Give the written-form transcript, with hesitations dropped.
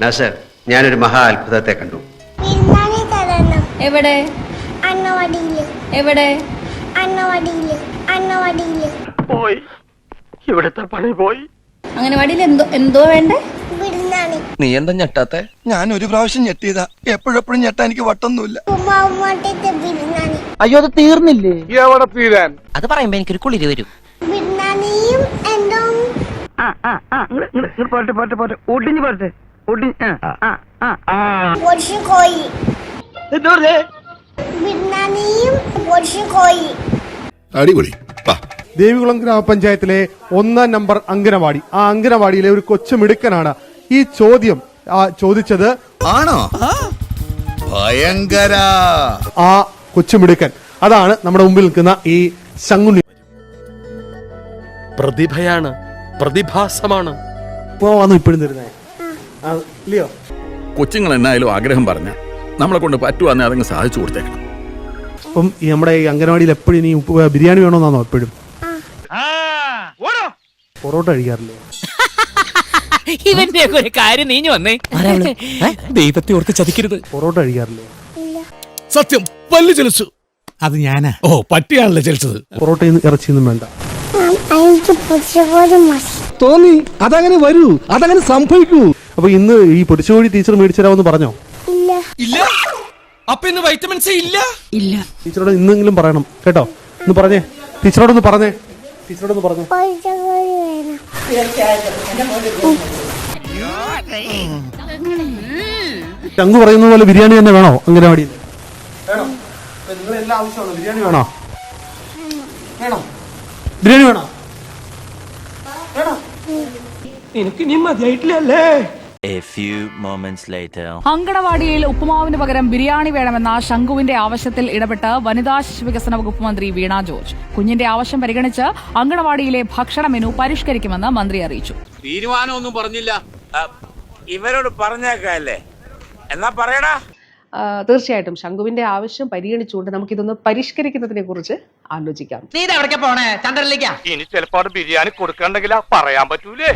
നാസർ, ഞാനൊരു മഹാ അത്ഭുതത്തെ കണ്ടു. എവിടെ? എവിടെ? പോയി, ഇവിടുത്തെ പണി പോയി. അംഗനവാടിയിൽ എന്തോ വേണ്ടേ? നീ എന്താ ഞെട്ടാത്തെ? ഞാൻ ഒരു പ്രാവശ്യം ഞെട്ടിയതാ, എപ്പോഴെപ്പോഴും ഞെട്ടാ എനിക്ക് വട്ടൊന്നുമില്ല. അയ്യോ, അത് തീർന്നില്ലേ? എവിടെ തീരാൻ? അത് പറയുമ്പോ എനിക്കൊരു കുളിര് വരും. അടിപൊളി. ദേവികുളം ഗ്രാമപഞ്ചായത്തിലെ 1-ാം നമ്പർ അംഗനവാടി, ആ അംഗനവാടിയിലെ ഒരു കൊച്ചുമിടുക്കനാണ് ഈ ചോദ്യം ചോദിച്ചത്. ആണോ? ഭയങ്കര. ആ കൊച്ചുമിടുക്കൻ അതാണ് നമ്മുടെ മുമ്പിൽ നിൽക്കുന്ന ഈ ശങ്കുണ്ണി. പ്രതിഭയാണ്, പ്രതിഭാസമാണ്. വന്നു ഇപ്പോഴും തരുന്നേ ഇല്ലയോ? കൊച്ചുങ്ങൾ എന്നായാലും ആഗ്രഹം പറഞ്ഞ നമ്മളെ കൊണ്ട് പറ്റുവാന്നെ അതങ്ങ് സാധിച്ചു കൊടുത്തേക്കണം. അപ്പം ഈ നമ്മുടെ ഈ അംഗനവാടിയിൽ എപ്പോഴും ഇനി ബിരിയാണി വേണമെന്നാണോ എപ്പോഴും? പൊറോട്ട കഴിക്കാറില്ലേ? ഇവന്റെ ഒരു കാര്യം നീഞ്ഞു വന്നേ. ദൈവത്തെ ഓർത്ത് ചതിക്കരുത്. പൊറോട്ട കഴിക്കാറില്ലേ? സത്യം, പല്ല് ചലിച്ചു. അത് ഞാനാ. ഓ, പട്ടിയാണല്ലേ ചലിച്ചത്. പൊറോട്ടയും ഇറച്ചിയൊന്നും വേണ്ട. തോന്നി, അതങ്ങനെ വരൂ, അതങ്ങനെ സംഭവിക്കൂ. അപ്പൊ ഇന്ന് ഈ പൊരിച്ചുകോഴി ടീച്ചർ മേടിച്ചു തരാമെന്ന് പറഞ്ഞോ? ഇല്ല. അപ്പൊ ഇന്ന് വൈറ്റമിൻ സി ഇല്ല. ടീച്ചറോട് ഇന്നെങ്കിലും പറയണം കേട്ടോ. ഒന്ന് പറഞ്ഞേ, ടീച്ചറോടൊന്ന് പറഞ്ഞേ, ടീച്ചറോടൊന്ന് പറഞ്ഞേ. ചങ്കു പറയുന്ന പോലെ ബിരിയാണി തന്നെ വേണോ അംഗനവാടിയിൽ? വേണോ? നിങ്ങളെല്ലാം ആവശ്യമാണോ? ബിരിയാണി വേണോ? വേണോ? ബിരിയാണി വേണോ? എനിക്ക് നീ മതിയായിട്ടില്ലല്ലേ? അങ്കണവാടിയിൽ ഉപ്പുമാവിന് പകരം ബിരിയാണി വേണമെന്ന ശംഖുവിന്റെ ആവശ്യത്തിൽ ഇടപെട്ട് വനിതാ ശിശുവികസന വകുപ്പ് മന്ത്രി വീണ ജോർജ് കുഞ്ഞിന്റെ ആവശ്യം പരിഗണിച്ച് അങ്കണവാടിയിലെ ഭക്ഷണ മെനു പരിഷ്കരിക്കുമെന്ന് മന്ത്രി അറിയിച്ചു. തീരുമാനമൊന്നും പറഞ്ഞില്ല, ഇവരോട് പറഞ്ഞേക്കല്ലേ എന്നാ പറയടാ. തീർച്ചയായിട്ടും ശംഖുവിന്റെ ആവശ്യം പരിഗണിച്ചുകൊണ്ട് നമുക്കിതൊന്ന് പരിഷ്കരിക്കുന്നതിനെ കുറിച്ച് ആലോചിക്കാം. നീ എവിടേക്കാ പോണേ? ചന്ദ്രനിലേക്കാ? ഇനി ചിലപ്പോ ബിരിയാണി കൊടുക്കണ്ടെങ്കിലാ പറയാൻ പറ്റൂലേ.